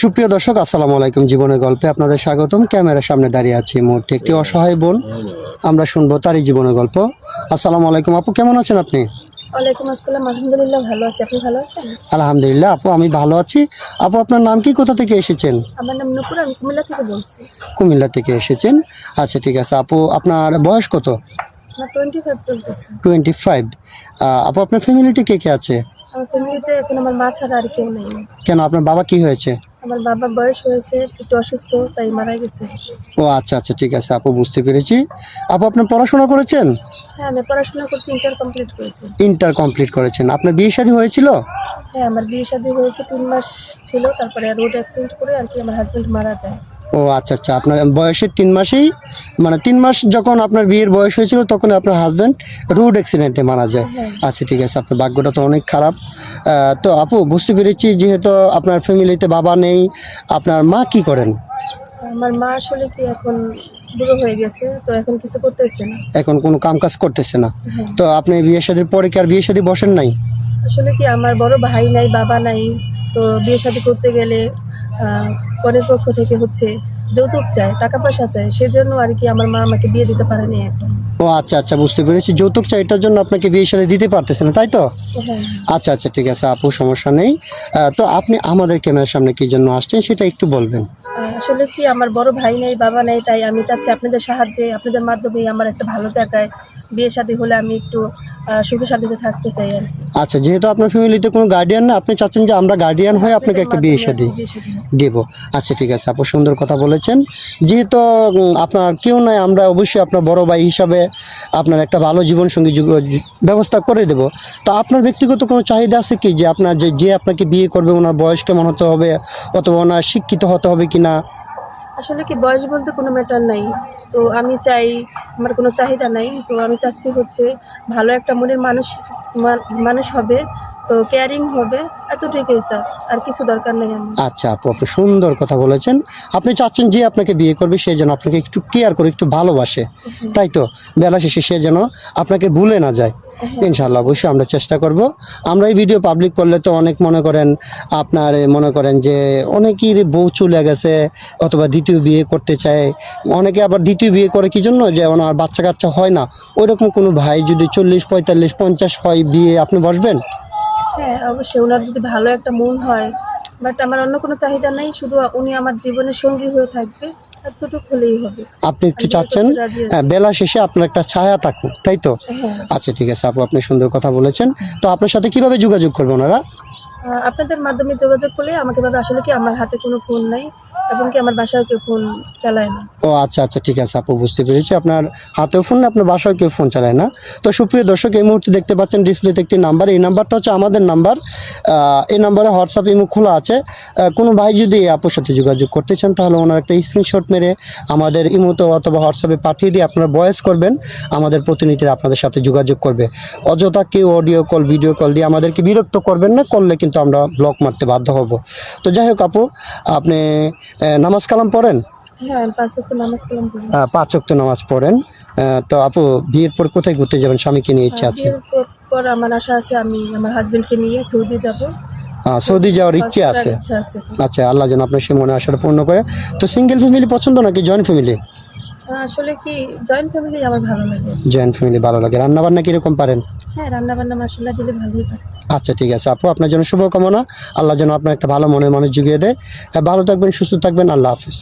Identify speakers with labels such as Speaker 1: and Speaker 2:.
Speaker 1: সুপ্রিয় দর্শক, আসসালামু আলাইকুম। জীবনের গল্পে আপনাদের স্বাগতম। ক্যামেরার সামনে দাঁড়িয়ে আছি এই মুহূর্তে একটি অসহায় বোন। আমরা শুনবো তারই জীবনের গল্প। আসসালামু আলাইকুম আপু, কেমন আছেন আপনি?
Speaker 2: ওয়ালাইকুম আসসালাম, আলহামদুলিল্লাহ ভালো আছি। আপনি ভালো আছেন?
Speaker 1: আলহামদুলিল্লাহ আপু, আমি ভালো আছি। আপু, আপনার নাম কি, কোথা থেকে এসেছেন?
Speaker 2: আমার নাম নূপুর, আমি কুমিল্লা থেকে বলছি।
Speaker 1: কুমিল্লা থেকে এসেছেন, আচ্ছা ঠিক আছে। আপু, আপনার বয়স কত?
Speaker 2: আমার 25 চলতেছে।
Speaker 1: 25। আপু, আপনার ফ্যামিলিতে কে কে আছে?
Speaker 2: আমার ফ্যামিলিতে এখন আমার মা ছাড়া আর কেউ নেই।
Speaker 1: কেন, আপনার বাবা কি হয়েছে?
Speaker 2: আমার বাবা বয়স হয়েছে, একটু অসুস্থ, তাই মারা গেছে।
Speaker 1: ও আচ্ছা আচ্ছা, ঠিক আছে আপু, বুঝতে পেরেছি। আপু, আপনি পড়াশোনা করেছেন?
Speaker 2: হ্যাঁ, আমি পড়াশোনা করছি, ইন্টার কমপ্লিট করেছি।
Speaker 1: ইন্টার কমপ্লিট করেছেন। আপনার বিয়ে শাদী হয়েছিল?
Speaker 2: হ্যাঁ, আমার বিয়ে শাদী হয়েছে, 3 মাস ছিল, তারপরে রোড অ্যাক্সিডেন্ট করে আর কি আমার হাজবেন্ড মারা যায়।
Speaker 1: ও আচ্ছা আচ্ছা, আপনার বয়সের 3 মাসেই, মানে 3 মাস যখন আপনার বিয়ের বয়স হয়েছিল তখন আপনার হাজব্যান্ড রোড অ্যাক্সিডেন্টে মারা যায়।
Speaker 2: হ্যাঁ।
Speaker 1: আচ্ছা ঠিক আছে, আপনার ভাগ্যটা তো অনেক খারাপ। তো আপু, বুঝতে পেরেছি যেহেতু আপনার ফ্যামিলিতে বাবা নেই, আপনার মা কি করেন?
Speaker 2: আমার মা আসলে কি এখন বুড়ো হয়ে গেছে, তো এখন কিছু করতেছে না।
Speaker 1: এখন কোনো কাম কাজ করতেছে না।
Speaker 2: হ্যাঁ।
Speaker 1: তো আপনি বিয়ে শাদীর পরে কি আর বিয়ে শাদী বসেন নাই?
Speaker 2: আসলে কি আমার বড় ভাই নাই, বাবা নাই, তো বিয়ে শাদী করতে গেলে পরের পক্ষ থেকে হচ্ছে যৌতুক চায়, টাকা পয়সা চায়, সেজন্য আর কি আমার মা আমাকে বিয়ে দিতে পারেনি এখন।
Speaker 1: ও আচ্ছা আচ্ছা, বুঝতে পেরেছি। যৌতুক চাই, এটার জন্য আপনাকে বিয়ে শাদী দিতে পারতেছে না, তাই তো?
Speaker 2: হ্যাঁ।
Speaker 1: আচ্ছা আচ্ছা, ঠিক আছে আপু, সমস্যা নেই। তো আপনি আমাদের ক্যামেরার সামনে কি জন্য আসছেন সেটা একটু বলবেন।
Speaker 2: আসলে কি আমার বড় ভাই নেই, বাবা নেই, তাই আমি চাচ্ছি আপনাদের সাহায্যে, আপনাদের মাধ্যমে আমার একটা ভালো জায়গায় বিয়ে শাদী হলে আমি একটু সুখে শান্তিতে থাকতে চাই আর কি।
Speaker 1: আচ্ছা, যেহেতু আপনার ফ্যামিলিতে কোনো গার্ডিয়ান না, আপনি চাচ্ছেন যে আমরা গার্ডিয়ান হয়ে আপনাকে একটা বিয়ে শাদী দেব। আচ্ছা ঠিক আছে আপু, সুন্দর কথা বলেছেন। যেহেতু আপনার কেউ নাই, আমরা অবশ্যই আপনার বড় ভাই হিসাবে আপনার একটা ভালো জীবনসঙ্গী ব্যবস্থা করে দেব। তো আপনার ব্যক্তিগত কোনো চাহিদা আছে কি, যে আপনার যে আপনাকে বিয়ে করবে ওনার বয়স কেমন হতে হবে, অথবা ওনার শিক্ষিত হতে হবে কিনা?
Speaker 2: আসলে কি বয়স বলতে কোনো ম্যাটার নাই, তো আমি চাই, আমার কোনো চাহিদা নাই, তো আমি চাচ্ছি হচ্ছে ভালো একটা মনের মানুষ হবে, তো কেয়ারিং হবে, এতটুকুই চাই, আর কিছু দরকার নেই আমার।
Speaker 1: আচ্ছা আপু, আপনি সুন্দর কথা বলেছেন। আপনি চাচ্ছেন যে আপনাকে বিয়ে করবে সে যেন আপনাকে একটু কেয়ার করে, একটু ভালোবাসে, তাই তো? বেলা শেষে সে যেন আপনাকে ভুলে না যায়। ইনশাআল্লাহ, অবশ্যই আমরা চেষ্টা করব। আমরা এই ভিডিও পাবলিক করলে তো অনেক মনে করেন যে অনেকের বউ চলে গেছে অথবা দ্বিতীয় বিয়ে করতে চায়। অনেকে আবার দ্বিতীয় বিয়ে করে কি জন্য, যে ওনার বাচ্চা কাচ্চা হয় না। ওইরকম কোনো ভাই যদি 40, 45, 50 হয়, বিয়ে আপনি বসবেন?
Speaker 2: হ্যাঁ, অবশ্যই ওনার যদি ভালো একটা মন হয়, বাট আমার অন্য কোনো চাহিদা নেই, শুধু উনি আমার জীবনের সঙ্গী হয়ে থাকবে, এতটুকু হলেই হবে।
Speaker 1: আপনি একটু
Speaker 2: আমি
Speaker 1: চাচ্ছেন
Speaker 2: করতে রাজি আছি।
Speaker 1: বেলা শেষে আপনার একটা ছায়া থাকুক, তাই তো?
Speaker 2: হ্যাঁ।
Speaker 1: আচ্ছা ঠিক আছে আপু, আপনি সুন্দর কথা বলেছেন। তো আপনার সাথে কিভাবে যোগাযোগ করবে ওনারা?
Speaker 2: আপনাদের মাধ্যমে যোগাযোগ করলে আমাকে ভাবে, আসলে কি আমার হাতে কোনো ফোন নাই, এবং কি আমার বাসায় কেউ ফোন চালায় না।
Speaker 1: ও আচ্ছা আচ্ছা, ঠিক আছে আপু, বুঝতে পেরেছি। আপনার হাতেও ফোন না, আপনার বাসায় কেউ ফোন চালায় না। তো সুপ্রিয় দর্শক, এই মুহূর্তে দেখতে পাচ্ছেন ডিসপ্লেতে একটি নাম্বার। এই নাম্বারটা হচ্ছে আমাদের নাম্বার। এই নাম্বারে হোয়াটসঅ্যাপ ইমো খোলা আছে। কোনো ভাই যদি এই আপুর সাথে যোগাযোগ করতে চান, তাহলে ওনার একটা স্ক্রিনশট মেরে আমাদের ইমোতে অথবা হোয়াটসঅ্যাপে পাঠিয়ে দিয়ে আপনারা ভয়েস করবেন। আমাদের প্রতিনিধিরা আপনাদের সাথে যোগাযোগ করবে। অযথা কেউ অডিও কল, ভিডিও কল দিয়ে আমাদেরকে বিরক্ত করবেন না, করলে কিন্তু আমরা ব্লক মারতে বাধ্য হব। তো যাই হোক আপু, আপনি নামাজ কালাম পড়েন?
Speaker 2: হ্যাঁ, আমি 5 ওয়াক্ত নামাজ কালাম পড়ি।
Speaker 1: 5 ওয়াক্ত নামাজ পড়েন। তো আপু, বিয়ের পর কোথায় ঘুরতে যাবেন? স্বামীকে নিয়ে ইচ্ছা আছে?
Speaker 2: বিয়ের পর আমার আশা আছে, আমি আমার হাজবেন্ডকে নিয়ে সৌদি যাব।
Speaker 1: সৌদি যাওয়ার ইচ্ছে আছে?
Speaker 2: ইচ্ছা আছে।
Speaker 1: আচ্ছা, আল্লাহ যেন আপনার সেই মনে আশাটা পূর্ণ করে। তো সিঙ্গেল ফ্যামিলি পছন্দ নাকি জয়েন্ট ফ্যামিলি?
Speaker 2: আসলে কি জয়েন্ট ফ্যামিলি আমার ভালো লাগে।
Speaker 1: জয়েন্ট ফ্যামিলি ভালো লাগে। রান্নাবান্না কীরকম পারেন?
Speaker 2: হ্যাঁ, রান্না বান্না মাশাআল্লাহ দিলে ভালোই পারে।
Speaker 1: আচ্ছা ঠিক আছে আপু, আপনার জন্য শুভকামনা। আল্লাহ যেন আপনার একটা ভালো মনের মানুষ জুগিয়ে দেয়। ভালো থাকবেন, সুস্থ থাকবেন। আল্লাহ হাফিজ।